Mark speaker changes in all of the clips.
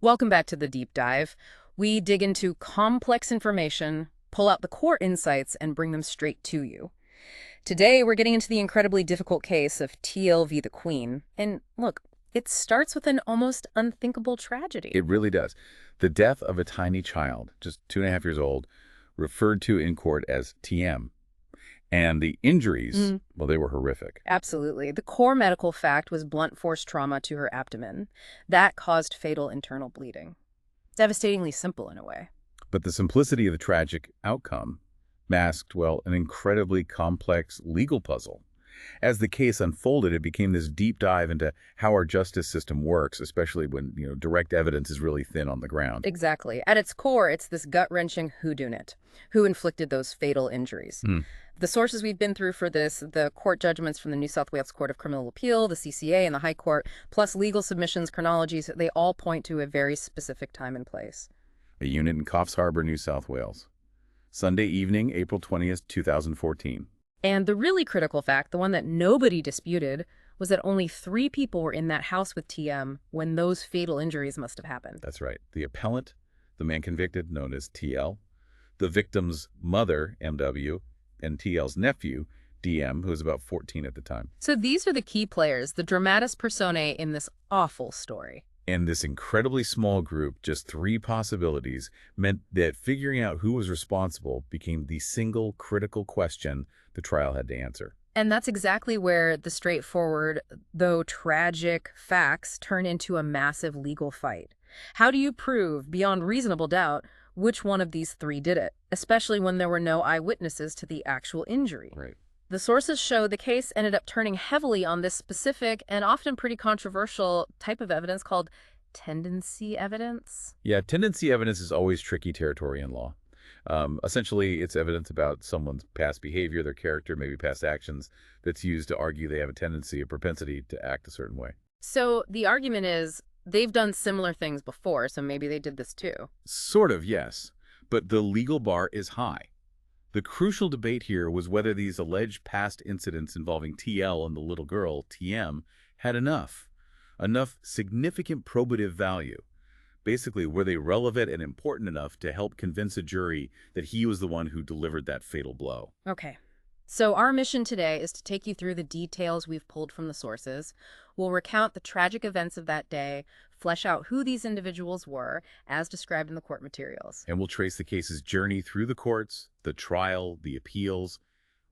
Speaker 1: Welcome back to the deep dive. We dig into complex information, pull out the core insights, and bring them straight to you. Today, we're getting into the incredibly difficult case of TL v. the Queen. And look, it starts with an almost unthinkable tragedy.
Speaker 2: It really does. The death of a tiny child, just 2.5 years old, referred to in court as TM. And the injuries, well, they were horrific.
Speaker 1: Absolutely. The core medical fact was blunt force trauma to her abdomen. That caused fatal internal bleeding. Devastatingly simple in a way.
Speaker 2: But the simplicity of the tragic outcome masked, well, an incredibly complex legal puzzle. As the case unfolded, it became this deep dive into how our justice system works, especially when, direct evidence is really thin on the ground.
Speaker 1: Exactly. At its core, it's this gut-wrenching whodunit. Who inflicted those fatal injuries? The sources we've been through for this, the court judgments from the New South Wales Court of Criminal Appeal, the CCA, and the High Court, plus legal submissions, chronologies, they all point to a very specific time and place.
Speaker 2: A unit in Coffs Harbour, New South Wales. Sunday evening, April 20th, 2014.
Speaker 1: And the really critical fact, the one that nobody disputed, was that only 3 people were in that house with TM when those fatal injuries must have happened.
Speaker 2: That's right. The appellant, the man convicted, known as TL, the victim's mother, MW, and TL's nephew, DM, who was about 14 at the time.
Speaker 1: So these are the key players, the dramatis personae in this awful story.
Speaker 2: And this incredibly small group, just 3 possibilities, meant that figuring out who was responsible became the single critical question the trial had to answer.
Speaker 1: And that's exactly where the straightforward, though tragic, facts turn into a massive legal fight. How do you prove, beyond reasonable doubt, which one of these 3 did it, especially when there were no eyewitnesses to the actual injury?
Speaker 2: Right.
Speaker 1: The sources show the case ended up turning heavily on this specific and often pretty controversial type of evidence called tendency evidence.
Speaker 2: Yeah, tendency evidence is always tricky territory in law. Essentially, it's evidence about someone's past behavior, their character, maybe past actions, that's used to argue they have a tendency, a propensity to act a certain way.
Speaker 1: So the argument is they've done similar things before, so maybe they did this too.
Speaker 2: Sort of, yes. But the legal bar is high. The crucial debate here was whether these alleged past incidents involving TL and the little girl, TM, had enough significant probative value. Basically, were they relevant and important enough to help convince a jury that he was the one who delivered that fatal blow?
Speaker 1: Okay. So our mission today is to take you through the details we've pulled from the sources. We'll recount the tragic events of that day, flesh out who these individuals were, as described in the court materials.
Speaker 2: And we'll trace the case's journey through the courts, the trial, the appeals.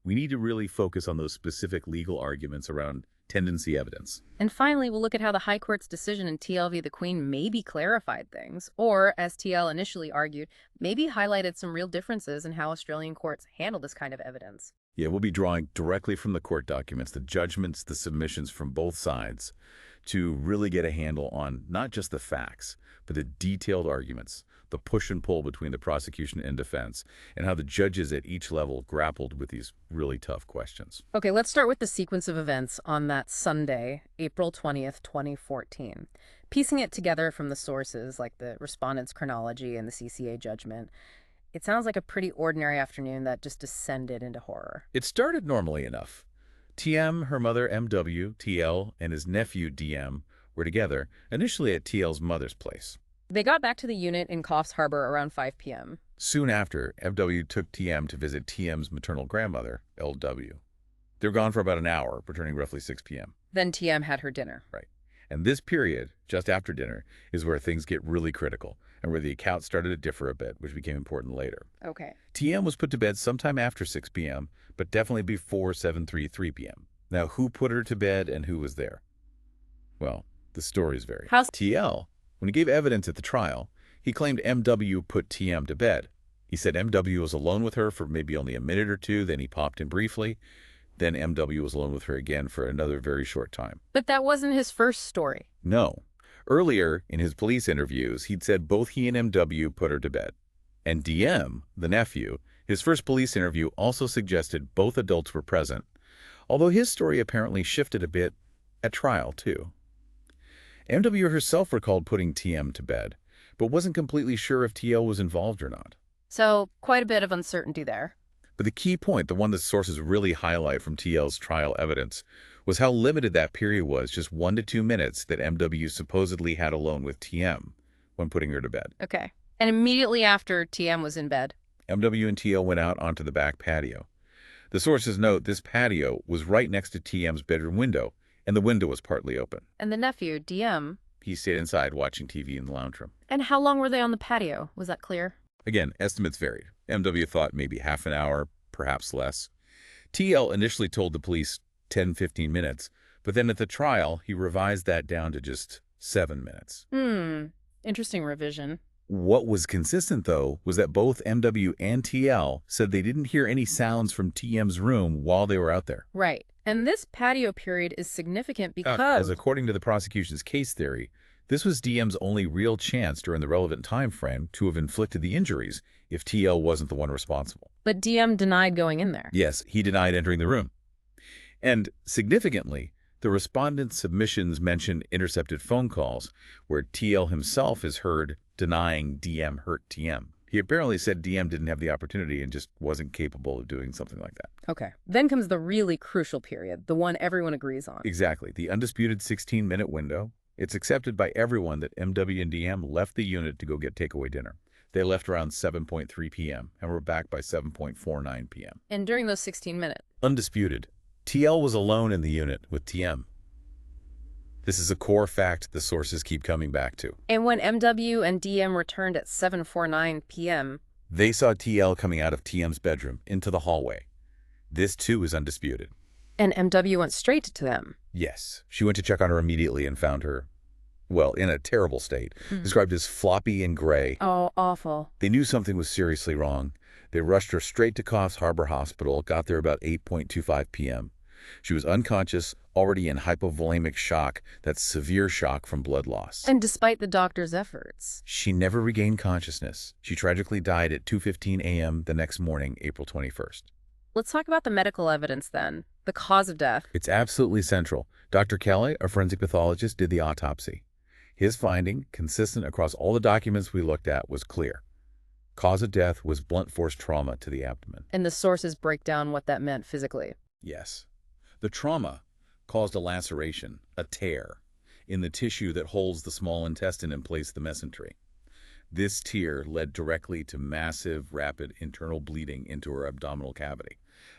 Speaker 2: We need to really focus on those specific legal arguments around tendency evidence.
Speaker 1: And finally, we'll look at how the High Court's decision in TL v. the Queen maybe clarified things, or, as TL initially argued, maybe highlighted some real differences in how Australian courts handle this kind of evidence.
Speaker 2: Yeah, we'll be drawing directly from the court documents, the judgments, the submissions from both sides, to really get a handle on not just the facts, but the detailed arguments, the push and pull between the prosecution and defense, and how the judges at each level grappled with these really tough questions.
Speaker 1: Okay, let's start with the sequence of events on that Sunday, April 20th, 2014. Piecing it together from the sources, like the respondent's chronology and the CCA judgment, it sounds like a pretty ordinary afternoon that just descended into horror.
Speaker 2: It started normally enough. TM, her mother MW, TL, and his nephew DM were together, initially at TL's mother's place.
Speaker 1: They got back to the unit in Coffs Harbour around 5 p.m.
Speaker 2: Soon after, MW took TM to visit TM's maternal grandmother, LW. They were gone for about an hour, returning roughly 6 p.m.
Speaker 1: Then TM had her dinner.
Speaker 2: Right. And this period, just after dinner, is where things get really critical and where the accounts started to differ a bit, which became important later.
Speaker 1: Okay.
Speaker 2: TM was put to bed sometime after 6 p.m., but definitely before 7:33 p.m. Now, who put her to bed and who was there? Well, the stories vary. TL, when he gave evidence at the trial, he claimed MW put TM to bed. He said MW was alone with her for maybe only a minute or two, then he popped in briefly. Then MW was alone with her again for another very short time.
Speaker 1: But that wasn't his first story.
Speaker 2: No. Earlier, in his police interviews, he'd said both he and MW put her to bed. And DM, the nephew, his first police interview also suggested both adults were present, although his story apparently shifted a bit at trial, too. MW herself recalled putting TM to bed, but wasn't completely sure if TL was involved or not.
Speaker 1: So, quite a bit of uncertainty there.
Speaker 2: But the key point, the one that sources really highlight from TL's trial evidence, was how limited that period was, just 1 to 2 minutes that MW supposedly had alone with TM. when putting her to bed.
Speaker 1: Okay. And immediately after TM was in bed?
Speaker 2: MW and TL went out onto the back patio. The sources note this patio was right next to TM's bedroom window, and the window was partly open.
Speaker 1: And the nephew, DM?
Speaker 2: He stayed inside watching TV in the lounge room.
Speaker 1: And how long were they on the patio? Was that clear?
Speaker 2: Again, estimates varied. MW thought maybe half an hour, perhaps less. TL initially told the police 10-15 minutes, but then at the trial, he revised that down to just 7 minutes.
Speaker 1: Interesting revision.
Speaker 2: What was consistent, though, was that both MW and TL said they didn't hear any sounds from TM's room while they were out there.
Speaker 1: Right. And this patio period is significant because...
Speaker 2: As according to the prosecution's case theory, this was DM's only real chance during the relevant time frame to have inflicted the injuries if TL wasn't the one responsible.
Speaker 1: But DM denied going in there.
Speaker 2: Yes, he denied entering the room. And significantly, the respondent's submissions mention intercepted phone calls where TL himself is heard denying DM hurt TM. He apparently said DM didn't have the opportunity and just wasn't capable of doing something like that.
Speaker 1: Okay. Then comes the really crucial period, the one everyone agrees on.
Speaker 2: Exactly. The undisputed 16-minute window. It's accepted by everyone that MW and DM left the unit to go get takeaway dinner. They left around 7:3 p.m. and were back by 7:49 p.m.
Speaker 1: And during those 16 minutes?
Speaker 2: Undisputed. TL was alone in the unit with TM. This is a core fact the sources keep coming back to.
Speaker 1: And when MW and DM returned at 7:49 p.m.,
Speaker 2: they saw TL coming out of TM's bedroom into the hallway. This, too, is undisputed.
Speaker 1: And MW went straight to them?
Speaker 2: Yes. She went to check on her immediately and found her, well, in a terrible state, described as floppy and gray.
Speaker 1: Oh, awful.
Speaker 2: They knew something was seriously wrong. They rushed her straight to Coffs Harbour Hospital, got there about 8:25 p.m. She was unconscious, already in hypovolemic shock, that's severe shock from blood loss.
Speaker 1: And despite the doctor's efforts?
Speaker 2: She never regained consciousness. She tragically died at 2:15 a.m. the next morning, April 21st.
Speaker 1: Let's talk about the medical evidence then, the cause of death.
Speaker 2: It's absolutely central. Dr. Kelly, a forensic pathologist, did the autopsy. His finding, consistent across all the documents we looked at, was clear. Cause of death was blunt force trauma to the abdomen.
Speaker 1: And the sources break down what that meant physically.
Speaker 2: Yes. The trauma caused a laceration, a tear, in the tissue that holds the small intestine and placed the mesentery. This tear led directly to massive, rapid internal bleeding into her abdominal cavity.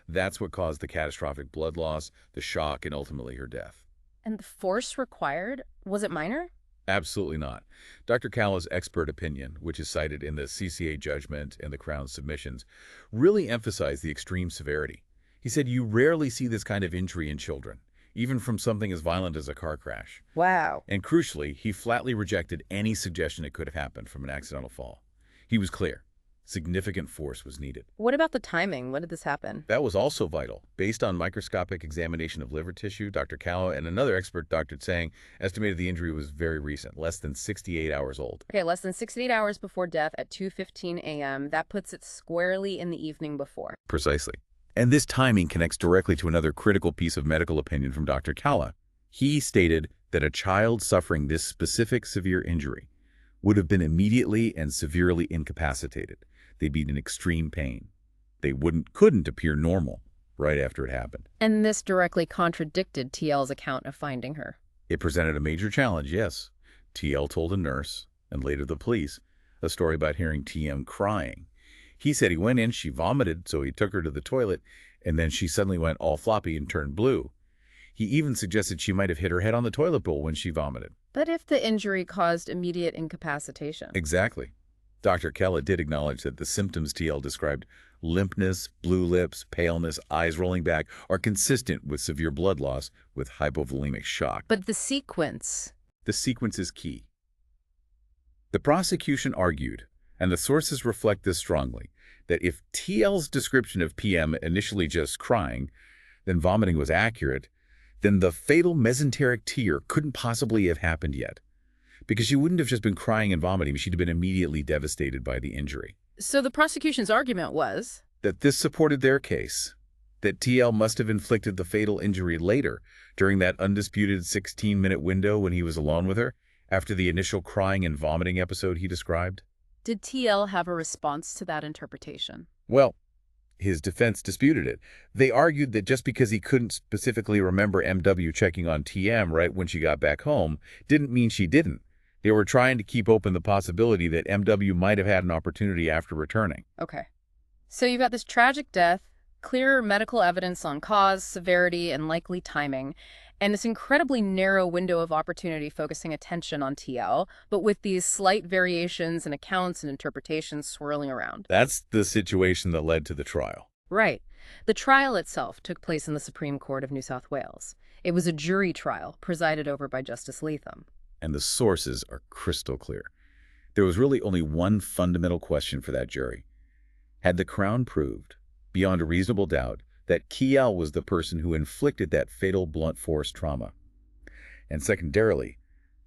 Speaker 2: That's what caused the catastrophic blood loss, the shock, and ultimately her death.
Speaker 1: And the force required, was it minor?
Speaker 2: Absolutely not. Dr. Callow's expert opinion, which is cited in the CCA judgment and the Crown's submissions, really emphasized the extreme severity. He said you rarely see this kind of injury in children, even from something as violent as a car crash.
Speaker 1: Wow.
Speaker 2: And crucially, he flatly rejected any suggestion it could have happened from an accidental fall. He was clear. Significant force was needed.
Speaker 1: What about the timing? When did this happen?
Speaker 2: That was also vital. Based on microscopic examination of liver tissue, Dr. Callow and another expert, Dr. Tsang, estimated the injury was very recent, less than 68 hours old.
Speaker 1: Okay, less than 68 hours before death at 2:15 a.m. That puts it squarely in the evening before.
Speaker 2: Precisely. And this timing connects directly to another critical piece of medical opinion from Dr. Callow. He stated that a child suffering this specific severe injury would have been immediately and severely incapacitated. They'd be in extreme pain. They couldn't appear normal right after it happened.
Speaker 1: And this directly contradicted TL's account of finding her.
Speaker 2: It presented a major challenge, yes. TL told a nurse, and later the police, a story about hearing TM crying. He said he went in, she vomited, so he took her to the toilet, and then she suddenly went all floppy and turned blue. He even suggested she might have hit her head on the toilet bowl when she vomited.
Speaker 1: But if the injury caused immediate incapacitation?
Speaker 2: Exactly. Dr. Kella did acknowledge that the symptoms TL described, limpness, blue lips, paleness, eyes rolling back, are consistent with severe blood loss with hypovolemic shock.
Speaker 1: But the sequence?
Speaker 2: The sequence is key. The prosecution argued, and the sources reflect this strongly, that if TL's description of PM initially just crying, then vomiting was accurate, then the fatal mesenteric tear couldn't possibly have happened yet. Because she wouldn't have just been crying and vomiting, she'd have been immediately devastated by the injury.
Speaker 1: So the prosecution's argument was?
Speaker 2: That this supported their case, that TL must have inflicted the fatal injury later, during that undisputed 16-minute window when he was alone with her, after the initial crying and vomiting episode he described.
Speaker 1: Did TL have a response to that interpretation?
Speaker 2: Well, his defense disputed it. They argued that just because he couldn't specifically remember MW checking on TM right when she got back home, didn't mean she didn't. They were trying to keep open the possibility that MW might have had an opportunity after returning.
Speaker 1: Okay. So you've got this tragic death, clear medical evidence on cause, severity, and likely timing, and this incredibly narrow window of opportunity focusing attention on TL, but with these slight variations in accounts and interpretations swirling around.
Speaker 2: That's the situation that led to the trial.
Speaker 1: Right. The trial itself took place in the Supreme Court of New South Wales. It was a jury trial presided over by Justice Latham.
Speaker 2: And the sources are crystal clear. There was really only one fundamental question for that jury. Had the Crown proved, beyond a reasonable doubt, that Kiel was the person who inflicted that fatal blunt force trauma? And secondarily,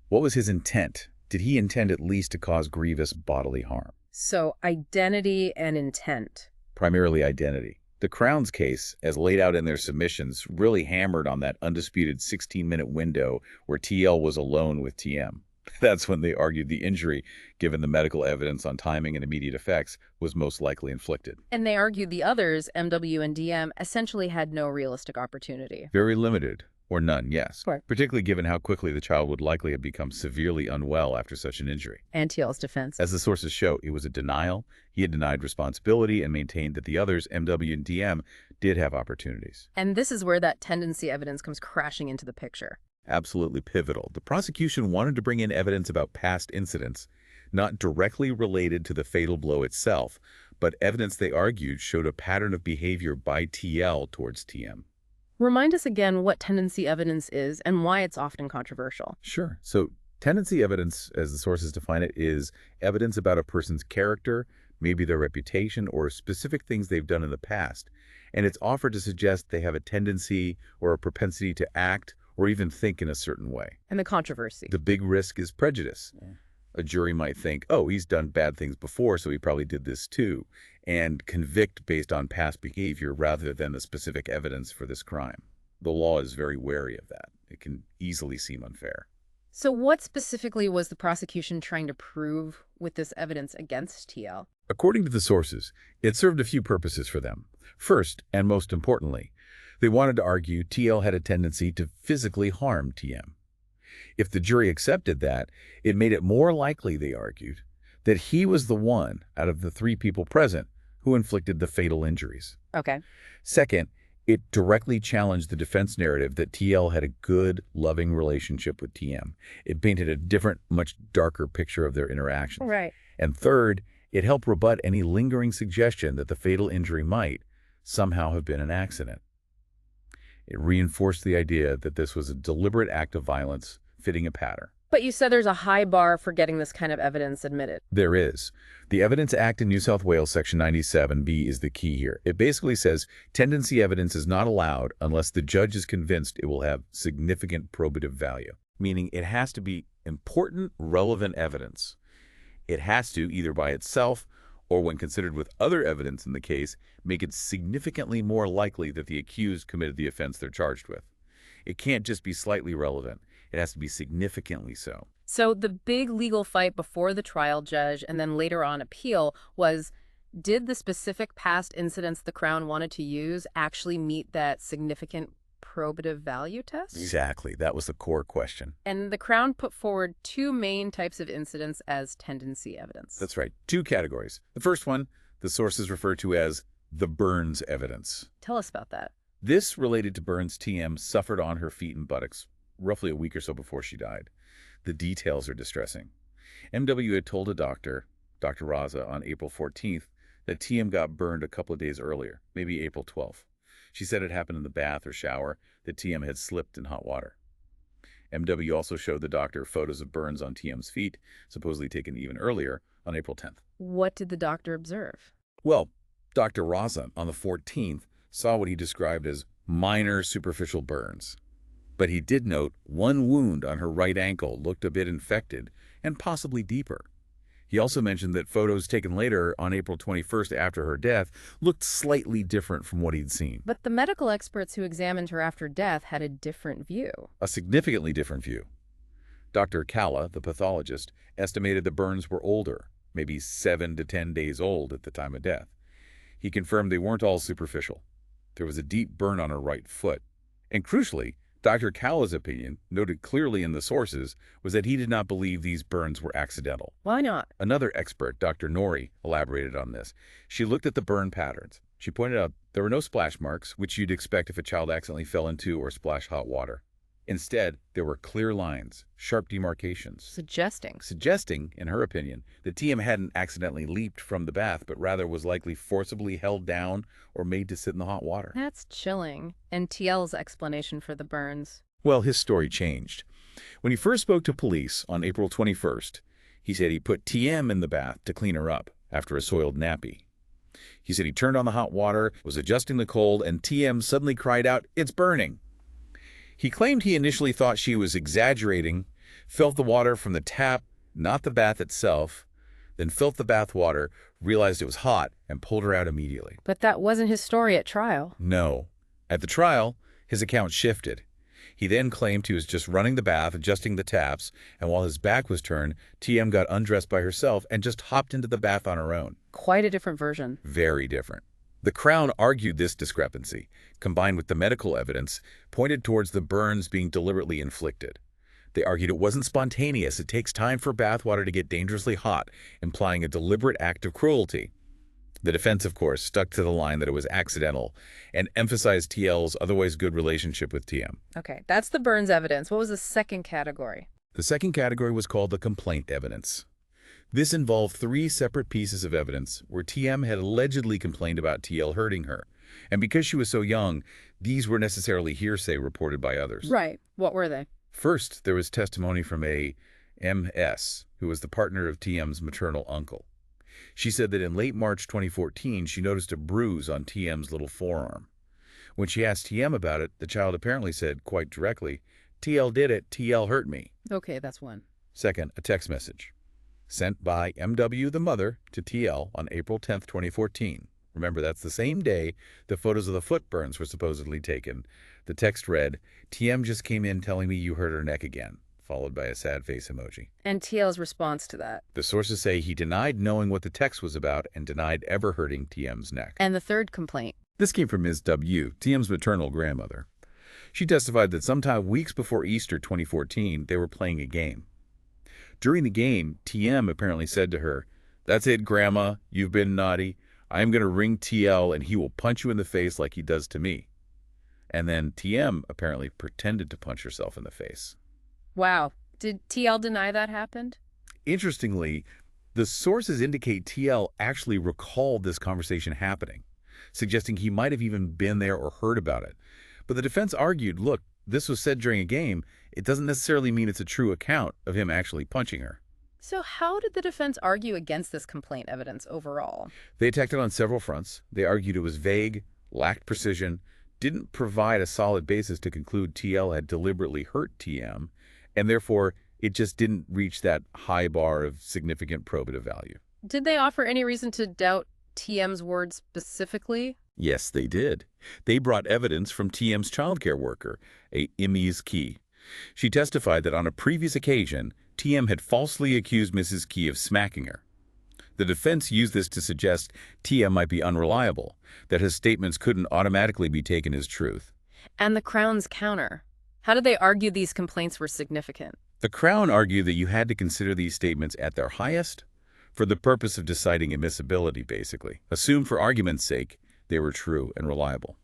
Speaker 2: what was his intent? Did he intend at least to cause grievous bodily harm?
Speaker 1: So identity and intent.
Speaker 2: Primarily identity. The Crown's case, as laid out in their submissions, really hammered on that undisputed 16-minute window where TL was alone with TM. That's when they argued the injury, given the medical evidence on timing and immediate effects, was most likely inflicted.
Speaker 1: And they argued the others, MW and DM, essentially had no realistic opportunity.
Speaker 2: Very limited, or none, yes.
Speaker 1: Right.
Speaker 2: Particularly given how quickly the child would likely have become severely unwell after such an injury.
Speaker 1: And TL's defense.
Speaker 2: As the sources show, it was a denial. He had denied responsibility and maintained that the others, MW and DM, did have opportunities.
Speaker 1: And this is where that tendency evidence comes crashing into the picture.
Speaker 2: Absolutely pivotal. The prosecution wanted to bring in evidence about past incidents, not directly related to the fatal blow itself, but evidence they argued showed a pattern of behavior by TL towards TM.
Speaker 1: Remind us again what tendency evidence is and why it's often controversial.
Speaker 2: Sure. So tendency evidence, as the sources define it, is evidence about a person's character, maybe their reputation, or specific things they've done in the past. And it's offered to suggest they have a tendency or a propensity to act or even think in a certain way.
Speaker 1: And the controversy.
Speaker 2: The big risk is prejudice. Yeah. A jury might think, oh, he's done bad things before, so he probably did this too, and convict based on past behavior rather than the specific evidence for this crime. The law is very wary of that. It can easily seem unfair.
Speaker 1: So what specifically was the prosecution trying to prove with this evidence against TL?
Speaker 2: According to the sources, it served a few purposes for them. First, and most importantly, they wanted to argue TL had a tendency to physically harm TM. If the jury accepted that, it made it more likely, they argued, that he was the one out of the three people present who inflicted the fatal injuries.
Speaker 1: Okay.
Speaker 2: Second, it directly challenged the defense narrative that TL had a good, loving relationship with TM. It painted a different, much darker picture of their interactions.
Speaker 1: Right.
Speaker 2: And third, it helped rebut any lingering suggestion that the fatal injury might somehow have been an accident. It reinforced the idea that this was a deliberate act of violence fitting a pattern.
Speaker 1: But you said there's a high bar for getting this kind of evidence admitted.
Speaker 2: There is. The Evidence Act in New South Wales, Section 97B, is the key here. It basically says tendency evidence is not allowed unless the judge is convinced it will have significant probative value, meaning it has to be important, relevant evidence. It has to, either by itself or when considered with other evidence in the case, make it significantly more likely that the accused committed the offense they're charged with. It can't just be slightly relevant. It has to be significantly so.
Speaker 1: So the big legal fight before the trial judge and then later on appeal was, did the specific past incidents the Crown wanted to use actually meet that significant probative value test?
Speaker 2: Exactly. That was the core question.
Speaker 1: And the Crown put forward two main types of incidents as tendency evidence.
Speaker 2: That's right. Two categories. The first one, the sources refer to as the Burns evidence.
Speaker 1: Tell us about that.
Speaker 2: This related to Burns' TM suffered on her feet and buttocks roughly a week or so before she died. The details are distressing. MW had told a doctor, Dr. Raza, on April 14th, that TM got burned a couple of days earlier, maybe April 12th. She said it happened in the bath or shower, that TM had slipped in hot water. MW also showed the doctor photos of burns on TM's feet, supposedly taken even earlier, on April 10th.
Speaker 1: What did the doctor observe?
Speaker 2: Well, Dr. Raza, on the 14th, saw what he described as minor superficial burns. But he did note one wound on her right ankle looked a bit infected and possibly deeper. He also mentioned that photos taken later on April 21st after her death looked slightly different from what he'd seen.
Speaker 1: But the medical experts who examined her after death had a different view.
Speaker 2: A significantly different view. Dr. Kalla, the pathologist, estimated the burns were older, maybe 7 to 10 days old at the time of death. He confirmed they weren't all superficial. There was a deep burn on her right foot. And crucially, Dr. Cowley's opinion, noted clearly in the sources, was that he did not believe these burns were accidental.
Speaker 1: Why not?
Speaker 2: Another expert, Dr. Norrie, elaborated on this. She looked at the burn patterns. She pointed out there were no splash marks, which you'd expect if a child accidentally fell into or splashed hot water. Instead, there were clear lines, sharp demarcations. Suggesting, in her opinion, that TM hadn't accidentally leaped from the bath, but rather was likely forcibly held down or made to sit in the hot water.
Speaker 1: That's chilling. And TL's explanation for the burns?
Speaker 2: Well, his story changed. When he first spoke to police on April 21st, he said he put TM in the bath to clean her up after a soiled nappy. He said he turned on the hot water, was adjusting the cold, and TM suddenly cried out, "It's burning!" He claimed he initially thought she was exaggerating, felt the water from the tap, not the bath itself, then felt the bath water, realized it was hot, and pulled her out immediately.
Speaker 1: But that wasn't his story at trial.
Speaker 2: No. At the trial, his account shifted. He then claimed he was just running the bath, adjusting the taps, and while his back was turned, TM got undressed by herself and just hopped into the bath on her own.
Speaker 1: Quite a different version.
Speaker 2: Very different. The Crown argued this discrepancy, combined with the medical evidence, pointed towards the burns being deliberately inflicted. They argued it wasn't spontaneous. It takes time for bathwater to get dangerously hot, implying a deliberate act of cruelty. The defense, of course, stuck to the line that it was accidental and emphasized TL's otherwise good relationship with TM.
Speaker 1: Okay, that's the burns evidence. What was the second category?
Speaker 2: The second category was called the complaint evidence. This involved 3 separate pieces of evidence where TM had allegedly complained about TL hurting her. And because she was so young, these were necessarily hearsay reported by others.
Speaker 1: Right. What were they?
Speaker 2: First, there was testimony from a MS, who was the partner of TM's maternal uncle. She said that in late March 2014, she noticed a bruise on TM's little forearm. When she asked TM about it, the child apparently said, quite directly, "TL did it, TL hurt me."
Speaker 1: Okay, that's one.
Speaker 2: Second, a text message sent by MW, the mother, to TL on April 10, 2014. Remember, that's the same day the photos of the foot burns were supposedly taken. The text read, "TM just came in telling me you hurt her neck again," followed by a sad face emoji.
Speaker 1: And TL's response to that?
Speaker 2: The sources say he denied knowing what the text was about and denied ever hurting TM's neck.
Speaker 1: And the third complaint?
Speaker 2: This came from Ms. W., TM's maternal grandmother. She testified that sometime weeks before Easter 2014, they were playing a game. During the game, TM apparently said to her, "That's it, Grandma. You've been naughty. I'm going to ring TL and he will punch you in the face like he does to me." And then TM apparently pretended to punch herself in the face.
Speaker 1: Wow. Did TL deny that happened?
Speaker 2: Interestingly, the sources indicate TL actually recalled this conversation happening, suggesting he might have even been there or heard about it. But the defense argued, look, this was said during a game. It doesn't necessarily mean it's a true account of him actually punching her.
Speaker 1: So how did the defense argue against this complaint evidence overall?
Speaker 2: They attacked it on several fronts. They argued it was vague, lacked precision, didn't provide a solid basis to conclude TL had deliberately hurt TM, and therefore it just didn't reach that high bar of significant probative value.
Speaker 1: Did they offer any reason to doubt TM's words specifically?
Speaker 2: Yes, they did. They brought evidence from TM's childcare worker, a Ms. Key. She testified that on a previous occasion, TM had falsely accused Mrs. Key of smacking her. The defense used this to suggest TM might be unreliable, that his statements couldn't automatically be taken as truth.
Speaker 1: And the Crown's counter. How did they argue these complaints were significant?
Speaker 2: The Crown argued that you had to consider these statements at their highest for the purpose of deciding admissibility, basically. Assume for argument's sake they were true and reliable.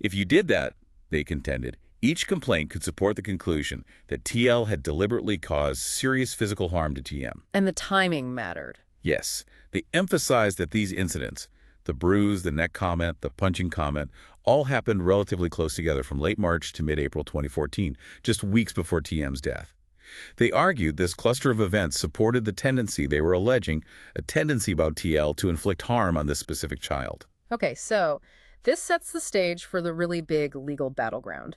Speaker 2: If you did that, they contended, each complaint could support the conclusion that TL had deliberately caused serious physical harm to TM.
Speaker 1: And the timing mattered.
Speaker 2: Yes, they emphasized that these incidents, the bruise, the neck comment, the punching comment, all happened relatively close together from late March to mid-April 2014, just weeks before TM's death. They argued this cluster of events supported the tendency they were alleging, a tendency about TL to inflict harm on this specific child.
Speaker 1: Okay, so this sets the stage for the really big legal battleground.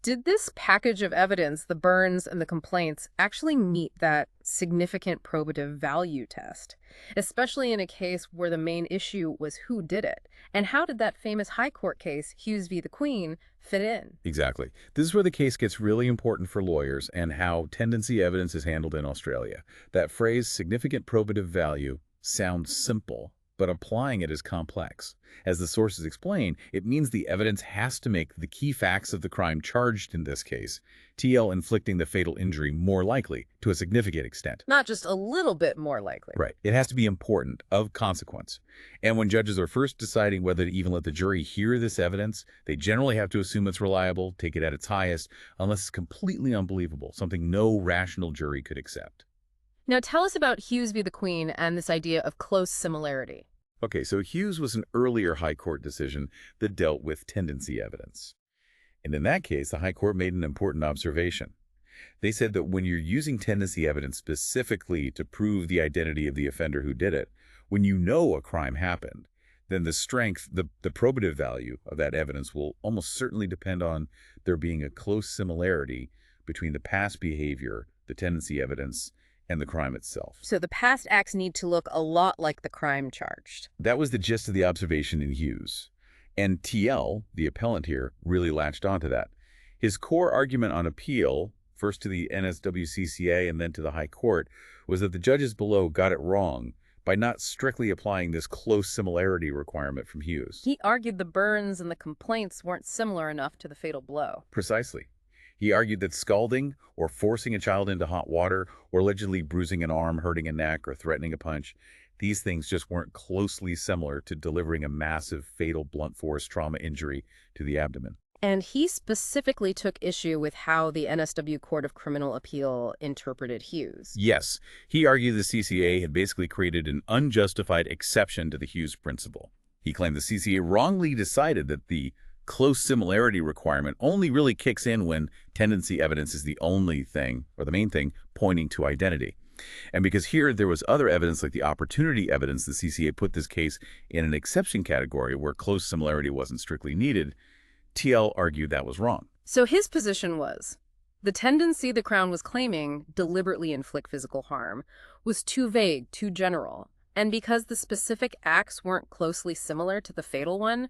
Speaker 1: Did this package of evidence, the burns and the complaints, actually meet that significant probative value test, especially in a case where the main issue was who did it? And how did that famous high court case, Hughes v. the Queen, fit in?
Speaker 2: Exactly. This is where the case gets really important for lawyers and how tendency evidence is handled in Australia. That phrase, significant probative value, sounds simple, but applying it is complex. As the sources explain, it means the evidence has to make the key facts of the crime charged in this case, TL inflicting the fatal injury, more likely to a significant extent.
Speaker 1: Not just a little bit more likely.
Speaker 2: Right. It has to be important, of consequence. And when judges are first deciding whether to even let the jury hear this evidence, they generally have to assume it's reliable, take it at its highest, unless it's completely unbelievable, something no rational jury could accept.
Speaker 1: Now tell us about Hughes v. the Queen and this idea of close similarity.
Speaker 2: Okay, so Hughes was an earlier High Court decision that dealt with tendency evidence. And in that case, the High Court made an important observation. They said that when you're using tendency evidence specifically to prove the identity of the offender who did it, when you know a crime happened, then the strength, the probative value of that evidence will almost certainly depend on there being a close similarity between the past behavior, the tendency evidence, and the crime itself.
Speaker 1: So the past acts need to look a lot like the crime charged.
Speaker 2: That was the gist of the observation in Hughes. And TL, the appellant here, really latched onto that. His core argument on appeal, first to the NSWCCA and then to the High Court, was that the judges below got it wrong by not strictly applying this close similarity requirement from Hughes.
Speaker 1: He argued the burns and the complaints weren't similar enough to the fatal blow.
Speaker 2: Precisely. He argued that scalding or forcing a child into hot water or allegedly bruising an arm, hurting a neck, or threatening a punch, these things just weren't closely similar to delivering a massive, fatal, blunt force trauma injury to the abdomen.
Speaker 1: And he specifically took issue with how the NSW Court of Criminal Appeal interpreted Hughes.
Speaker 2: Yes, he argued the CCA had basically created an unjustified exception to the Hughes principle. He claimed the CCA wrongly decided that the close similarity requirement only really kicks in when tendency evidence is the only thing, or the main thing, pointing to identity. And because here there was other evidence like the opportunity evidence, the CCA put this case in an exception category where close similarity wasn't strictly needed. TL argued that was wrong.
Speaker 1: So his position was, the tendency the Crown was claiming, deliberately inflict physical harm, was too vague, too general. And because the specific acts weren't closely similar to the fatal one,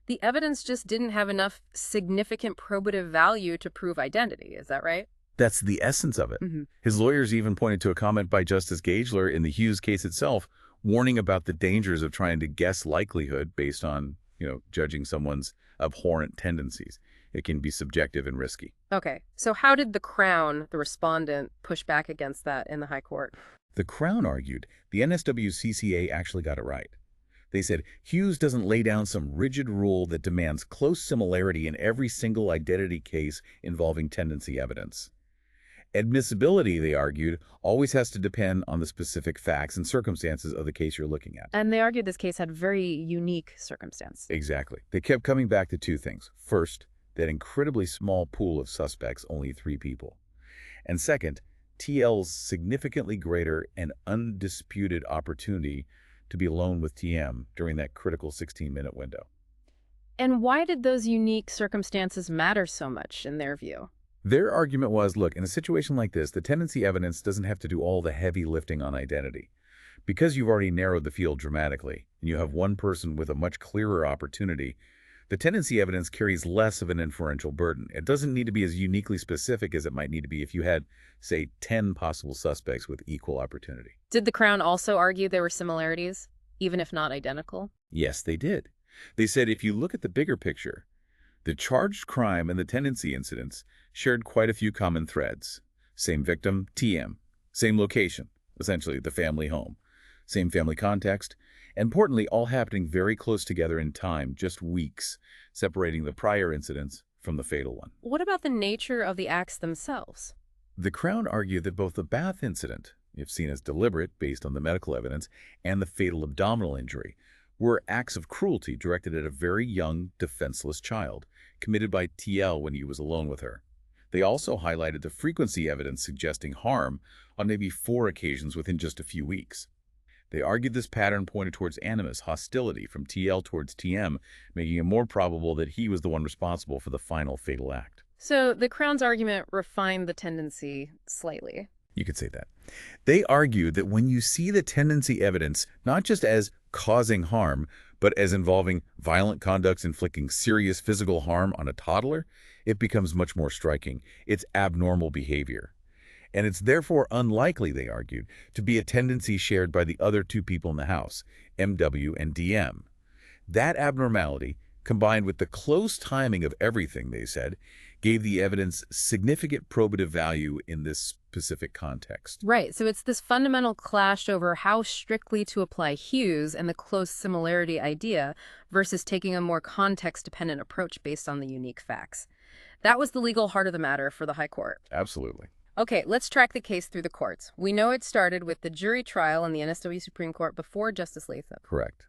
Speaker 1: the evidence just didn't have enough significant probative value to prove identity. Is that right?
Speaker 2: That's the essence of it. His lawyers even pointed to a comment by Justice Gagler in the Hughes case itself, warning about the dangers of trying to guess likelihood based on, judging someone's abhorrent tendencies. It can be subjective and risky.
Speaker 1: Okay, so how did the Crown, the respondent, push back against that in the High Court?
Speaker 2: The Crown argued the NSWCCA actually got it right. They said Hughes doesn't lay down some rigid rule that demands close similarity in every single identity case involving tendency evidence. Admissibility, they argued, always has to depend on the specific facts and circumstances of the case you're looking at.
Speaker 1: And they argued this case had very unique circumstance.
Speaker 2: Exactly. They kept coming back to two things. First, that incredibly small pool of suspects, only 3 people. And second, TL's significantly greater and undisputed opportunity to be alone with TM during that critical 16-minute window.
Speaker 1: And why did those unique circumstances matter so much in their view?
Speaker 2: Their argument was, look, in a situation like this, the tendency evidence doesn't have to do all the heavy lifting on identity. Because you've already narrowed the field dramatically, and you have one person with a much clearer opportunity, the tendency evidence carries less of an inferential burden. It doesn't need to be as uniquely specific as it might need to be if you had, say, 10 possible suspects with equal opportunity.
Speaker 1: Did the Crown also argue there were similarities, even if not identical?
Speaker 2: Yes, they did. They said if you look at the bigger picture, the charged crime and the tendency incidents shared quite a few common threads. Same victim, TM. Same location, essentially the family home. Same family context. And importantly, all happening very close together in time, just weeks, separating the prior incidents from the fatal one.
Speaker 1: What about the nature of the acts themselves?
Speaker 2: The Crown argued that both the bath incident, if seen as deliberate based on the medical evidence, and the fatal abdominal injury were acts of cruelty directed at a very young, defenseless child, committed by TL when he was alone with her. They also highlighted the frequency evidence suggesting harm on maybe 4 occasions within just a few weeks. They argued this pattern pointed towards animus, hostility from TL towards TM, making it more probable that he was the one responsible for the final fatal act.
Speaker 1: So the Crown's argument refined the tendency slightly.
Speaker 2: You could say that. They argued that when you see the tendency evidence, not just as causing harm, but as involving violent conducts inflicting serious physical harm on a toddler, it becomes much more striking. It's abnormal behavior. and it's therefore unlikely, they argued, to be a tendency shared by the other two people in the house, MW and DM. That abnormality, combined with the close timing of everything, they said, gave the evidence significant probative value in this specific context.
Speaker 1: Right, so it's this fundamental clash over how strictly to apply hues and the close similarity idea versus taking a more context-dependent approach based on the unique facts. That was the legal heart of the matter for the High Court.
Speaker 2: Absolutely.
Speaker 1: Okay, let's track the case through the courts. We know it started with the jury trial in the NSW Supreme Court before Justice Latham.
Speaker 2: Correct.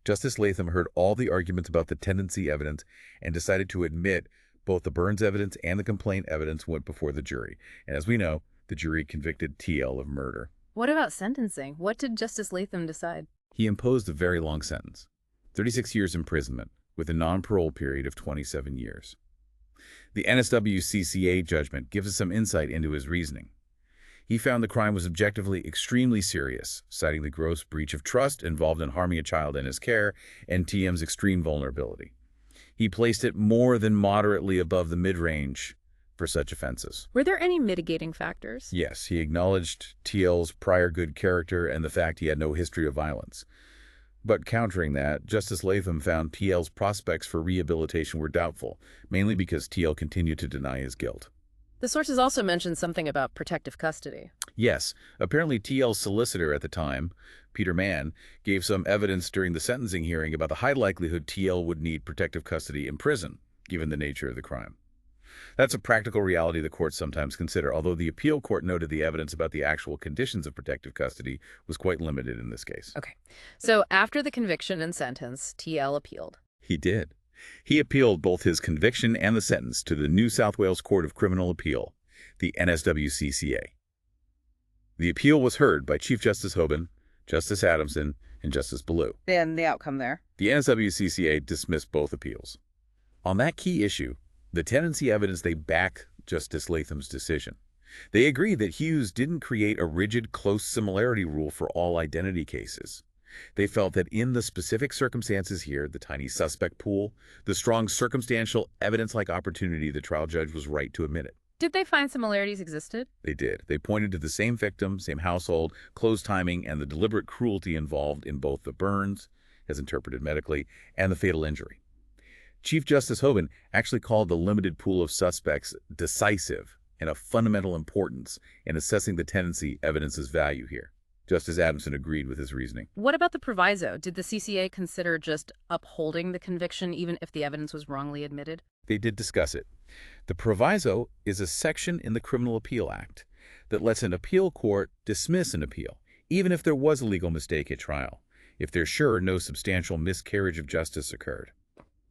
Speaker 2: Justice Latham heard all the arguments about the tendency evidence and decided to admit both the Burns evidence and the complaint evidence went before the jury. And as we know, the jury convicted TL of murder.
Speaker 1: What about sentencing? What did Justice Latham decide?
Speaker 2: He imposed a very long sentence, 36 years imprisonment, with a non-parole period of 27 years. The NSW-CCA judgment gives us some insight into his reasoning. He found the crime was objectively extremely serious, citing the gross breach of trust involved in harming a child in his care and TM's extreme vulnerability. He placed it more than moderately above the mid-range for such offenses.
Speaker 1: Were there any mitigating factors?
Speaker 2: Yes, he acknowledged TL's prior good character and the fact he had no history of violence. But countering that, Justice Latham found TL's prospects for rehabilitation were doubtful, mainly because TL continued to deny his guilt.
Speaker 1: The sources also mentioned something about protective custody.
Speaker 2: Yes, apparently TL's solicitor at the time, Peter Mann, gave some evidence during the sentencing hearing about the high likelihood TL would need protective custody in prison, given the nature of the crime. That's a practical reality the courts sometimes consider, although the appeal court noted the evidence about the actual conditions of protective custody was quite limited in this case.
Speaker 1: Okay, so after the conviction and sentence, TL appealed.
Speaker 2: He did. He appealed both his conviction and the sentence to the New South Wales Court of Criminal Appeal, the NSW-CCA. The appeal was heard by Chief Justice Hoban, Justice Adamson, and Justice Ballou.
Speaker 1: And the outcome there?
Speaker 2: The NSW-CCA dismissed both appeals. On that key issue, the tendency evidence, they back Justice Latham's decision. They agreed that Hughes didn't create a rigid close similarity rule for all identity cases. They felt that in the specific circumstances here, the tiny suspect pool, the strong circumstantial evidence-like opportunity, the trial judge was right to admit it.
Speaker 1: Did they find similarities existed?
Speaker 2: They did. They pointed to the same victim, same household, close timing, and the deliberate cruelty involved in both the burns, as interpreted medically, and the fatal injury. Chief Justice Hoban actually called the limited pool of suspects decisive and of fundamental importance in assessing the tendency evidence's value here. Justice Adamson agreed with his reasoning.
Speaker 1: What about the proviso? Did the CCA consider just upholding the conviction even if the evidence was wrongly admitted?
Speaker 2: They did discuss it. The proviso is a section in the Criminal Appeal Act that lets an appeal court dismiss an appeal, even if there was a legal mistake at trial, if they're sure no substantial miscarriage of justice occurred.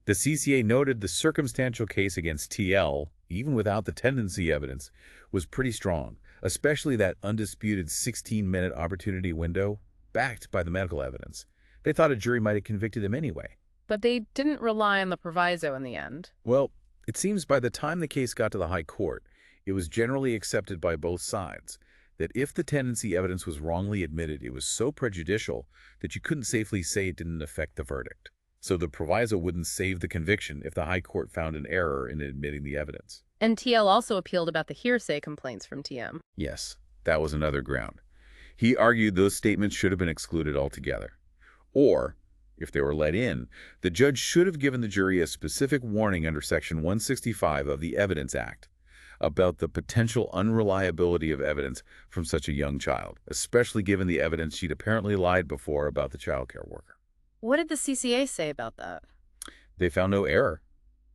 Speaker 2: The CCA noted the circumstantial case against TL, even without the tendency evidence, was pretty strong, especially that undisputed 16-minute opportunity window backed by the medical evidence. They thought a jury might have convicted him anyway.
Speaker 1: But they didn't rely on the proviso in the end.
Speaker 2: Well, it seems by the time the case got to the High Court, it was generally accepted by both sides that if the tendency evidence was wrongly admitted, it was so prejudicial that you couldn't safely say it didn't affect the verdict. So the proviso wouldn't save the conviction if the High Court found an error in admitting the evidence.
Speaker 1: And TL also appealed about the hearsay complaints from TM.
Speaker 2: Yes, that was another ground. He argued those statements should have been excluded altogether. Or, if they were let in, the judge should have given the jury a specific warning under Section 165 of the Evidence Act about the potential unreliability of evidence from such a young child, especially given the evidence she'd apparently lied before about the child care worker.
Speaker 1: What did the CCA say about that?
Speaker 2: They found no error.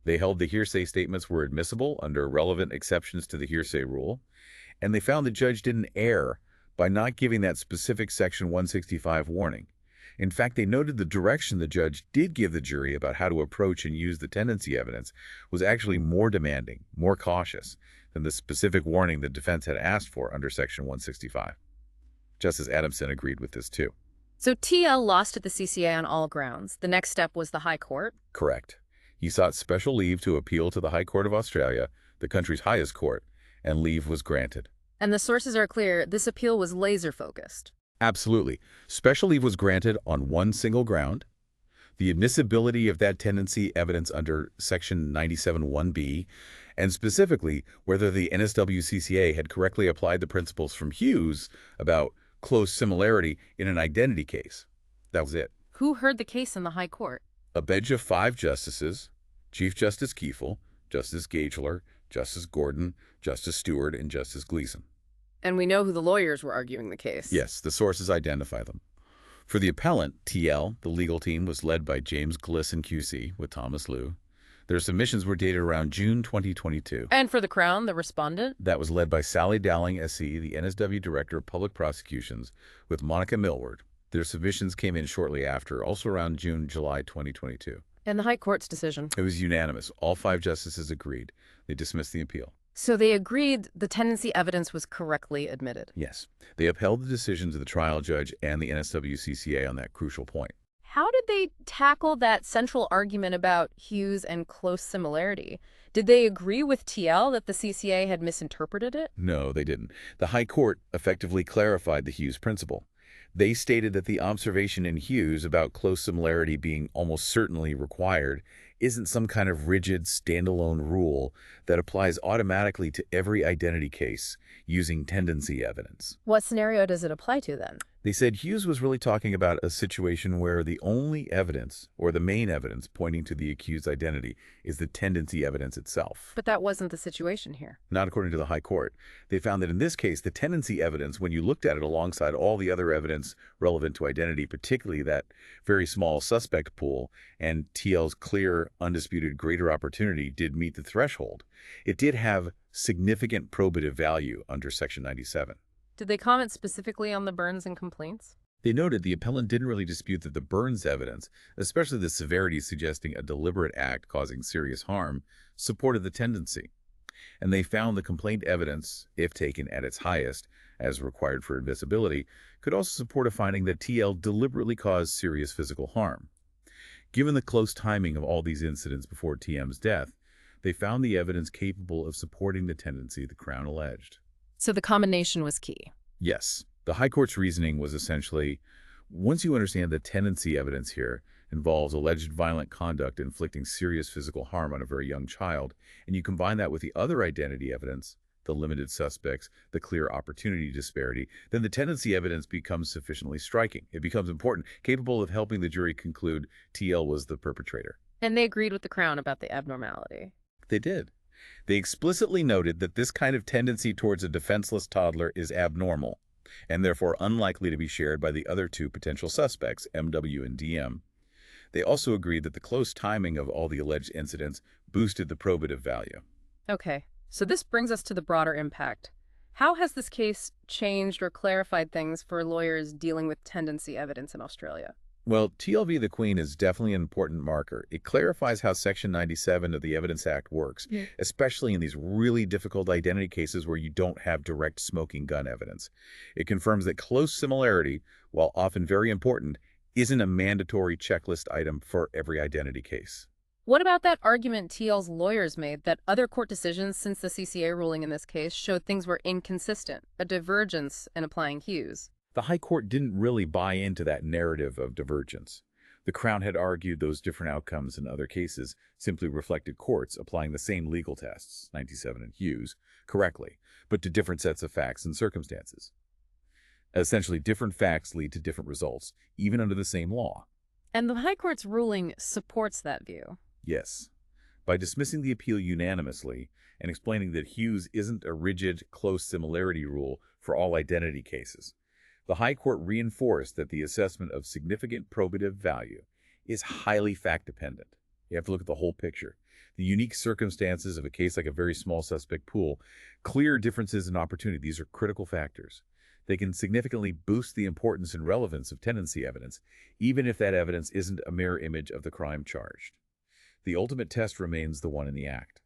Speaker 2: They held the hearsay statements were admissible under relevant exceptions to the hearsay rule, and they found the judge didn't err by not giving that specific Section 165 warning. In fact, they noted the direction the judge did give the jury about how to approach and use the tendency evidence was actually more demanding, more cautious than the specific warning the defense had asked for under Section 165. Justice Adamson agreed with this too.
Speaker 1: So TL lost at the CCA on all grounds. The next step was the High Court?
Speaker 2: Correct. He sought special leave to appeal to the High Court of Australia, the country's highest court, and leave was granted.
Speaker 1: And the sources are clear, this appeal was laser-focused.
Speaker 2: Absolutely. Special leave was granted on one single ground. The admissibility of that tendency evidence under Section 97(1)B, and specifically whether the NSWCCA had correctly applied the principles from Hughes about close similarity in an identity case. That was it.
Speaker 1: Who heard the case in the High Court?
Speaker 2: A bench of 5 justices, Chief Justice Kiefel, Justice Gagler, Justice Gordon, Justice Stewart, and Justice Gleeson.
Speaker 1: And we know who the lawyers were arguing the case.
Speaker 2: Yes, the sources identify them. For the appellant, TL, the legal team was led by James Glisson QC with Thomas Liu. Their submissions were dated around June 2022.
Speaker 1: And for the Crown, the respondent?
Speaker 2: That was led by Sally Dowling, SC, the NSW Director of Public Prosecutions, with Monica Millward. Their submissions came in shortly after, also around June-July 2022.
Speaker 1: And the High Court's decision?
Speaker 2: It was unanimous. All 5 justices agreed. They dismissed the appeal.
Speaker 1: So they agreed the tendency evidence was correctly admitted?
Speaker 2: Yes. They upheld the decisions of the trial judge and the NSWCCA on that crucial point.
Speaker 1: How did they tackle that central argument about Hughes and close similarity? Did they agree with TL that the CCA had misinterpreted it?
Speaker 2: No, they didn't. The High Court effectively clarified the Hughes principle. They stated that the observation in Hughes about close similarity being almost certainly required isn't some kind of rigid, standalone rule that applies automatically to every identity case using tendency evidence.
Speaker 1: What scenario does it apply to then?
Speaker 2: They said Hughes was really talking about a situation where the only evidence, or the main evidence, pointing to the accused's identity is the tendency evidence itself.
Speaker 1: But that wasn't the situation here.
Speaker 2: Not according to the High Court. They found that in this case, the tendency evidence, when you looked at it alongside all the other evidence relevant to identity, particularly that very small suspect pool and TL's clear, undisputed greater opportunity, did meet the threshold. It did have significant probative value under Section 97.
Speaker 1: Did they comment specifically on the burns and complaints?
Speaker 2: They noted the appellant didn't really dispute that the burns evidence, especially the severity suggesting a deliberate act causing serious harm, supported the tendency. And they found the complaint evidence, if taken at its highest, as required for admissibility, could also support a finding that TL deliberately caused serious physical harm. Given the close timing of all these incidents before TM's death, they found the evidence capable of supporting the tendency the Crown alleged.
Speaker 1: So the combination was key?
Speaker 2: Yes. The High Court's reasoning was essentially, once you understand the tendency evidence here involves alleged violent conduct inflicting serious physical harm on a very young child, and you combine that with the other identity evidence, the limited suspects, the clear opportunity disparity, then the tendency evidence becomes sufficiently striking. It becomes important, capable of helping the jury conclude TL was the perpetrator.
Speaker 1: And they agreed with the Crown about the abnormality.
Speaker 2: They did. They explicitly noted that this kind of tendency towards a defenseless toddler is abnormal, and therefore unlikely to be shared by the other 2 potential suspects, MW and DM. They also agreed that the close timing of all the alleged incidents boosted the probative value.
Speaker 1: Okay, so this brings us to the broader impact. How has this case changed or clarified things for lawyers dealing with tendency evidence in Australia?
Speaker 2: Well, TLV the Queen is definitely an important marker. It clarifies how Section 97 of the Evidence Act works, especially in these really difficult identity cases where you don't have direct smoking gun evidence. It confirms that close similarity, while often very important, isn't a mandatory checklist item for every identity case.
Speaker 1: What about that argument TL's lawyers made that other court decisions since the CCA ruling in this case showed things were inconsistent, a divergence in applying Hughes?
Speaker 2: The High Court didn't really buy into that narrative of divergence. The Crown had argued those different outcomes in other cases simply reflected courts applying the same legal tests, 97 and Hughes, correctly, but to different sets of facts and circumstances. Essentially, different facts lead to different results, even under the same law.
Speaker 1: And the High Court's ruling supports that view.
Speaker 2: Yes. By dismissing the appeal unanimously and explaining that Hughes isn't a rigid, close similarity rule for all identity cases, the High Court reinforced that the assessment of significant probative value is highly fact-dependent. You have to look at the whole picture. The unique circumstances of a case like a very small suspect pool, clear differences in opportunity, these are critical factors. They can significantly boost the importance and relevance of tendency evidence, even if that evidence isn't a mirror image of the crime charged. The ultimate test remains the one in the act.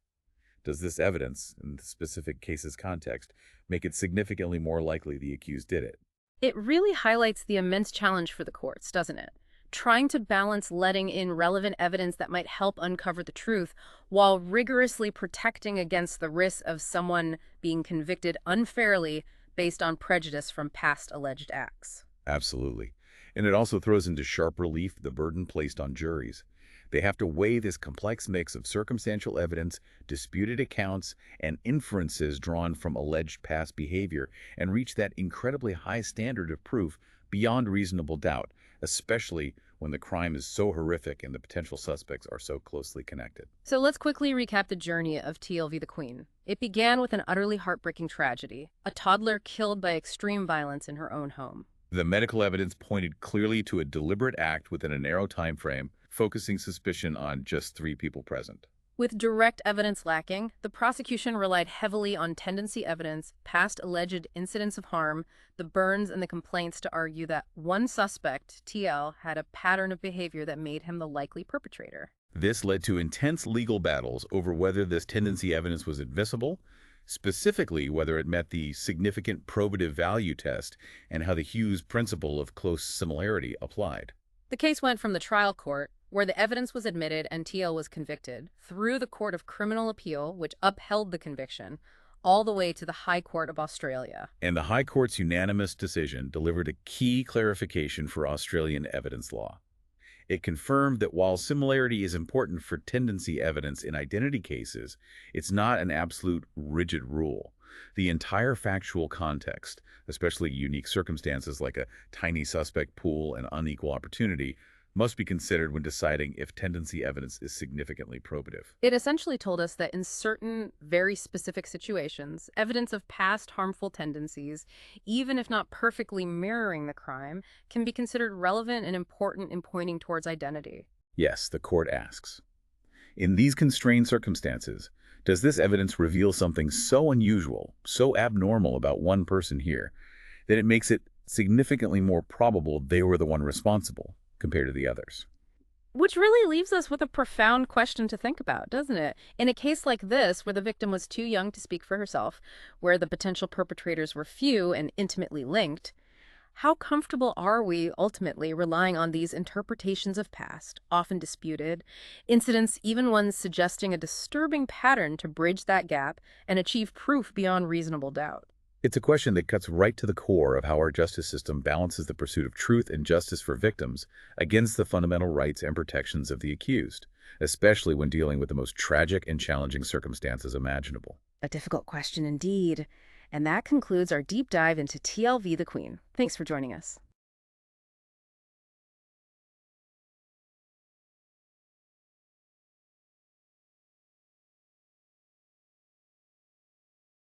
Speaker 2: Does this evidence, in the specific case's context, make it significantly more likely the accused did it?
Speaker 1: It really highlights the immense challenge for the courts, doesn't it? Trying to balance letting in relevant evidence that might help uncover the truth while rigorously protecting against the risk of someone being convicted unfairly based on prejudice from past alleged acts.
Speaker 2: Absolutely. And it also throws into sharp relief the burden placed on juries. They have to weigh this complex mix of circumstantial evidence, disputed accounts, and inferences drawn from alleged past behavior and reach that incredibly high standard of proof beyond reasonable doubt, especially when the crime is so horrific and the potential suspects are so closely connected.
Speaker 1: So let's quickly recap the journey of TLV the Queen. It began with an utterly heartbreaking tragedy, a toddler killed by extreme violence in her own home.
Speaker 2: The medical evidence pointed clearly to a deliberate act within a narrow time frame, focusing suspicion on just 3 people present.
Speaker 1: With direct evidence lacking, the prosecution relied heavily on tendency evidence, past alleged incidents of harm, the burns, and the complaints to argue that one suspect, TL, had a pattern of behavior that made him the likely perpetrator.
Speaker 2: This led to intense legal battles over whether this tendency evidence was admissible, specifically whether it met the significant probative value test and how the Hughes principle of close similarity applied.
Speaker 1: The case went from the trial court, where the evidence was admitted and TL was convicted, through the Court of Criminal Appeal, which upheld the conviction, all the way to the High Court of Australia.
Speaker 2: And the High Court's unanimous decision delivered a key clarification for Australian evidence law. It confirmed that while similarity is important for tendency evidence in identity cases, it's not an absolute rigid rule. The entire factual context, especially unique circumstances like a tiny suspect pool and unequal opportunity, must be considered when deciding if tendency evidence is significantly probative.
Speaker 1: It essentially told us that in certain very specific situations, evidence of past harmful tendencies, even if not perfectly mirroring the crime, can be considered relevant and important in pointing towards identity.
Speaker 2: Yes, the court asks. In these constrained circumstances, does this evidence reveal something so unusual, so abnormal about one person here, that it makes it significantly more probable they were the one responsible compared to the others?
Speaker 1: Which really leaves us with a profound question to think about, doesn't it? In a case like this, where the victim was too young to speak for herself, where the potential perpetrators were few and intimately linked, how comfortable are we ultimately relying on these interpretations of past, often disputed, incidents, even ones suggesting a disturbing pattern to bridge that gap and achieve proof beyond reasonable doubt?
Speaker 2: It's a question that cuts right to the core of how our justice system balances the pursuit of truth and justice for victims against the fundamental rights and protections of the accused, especially when dealing with the most tragic and challenging circumstances imaginable.
Speaker 1: A difficult question indeed. And that concludes our deep dive into TLV the Queen. Thanks for joining us.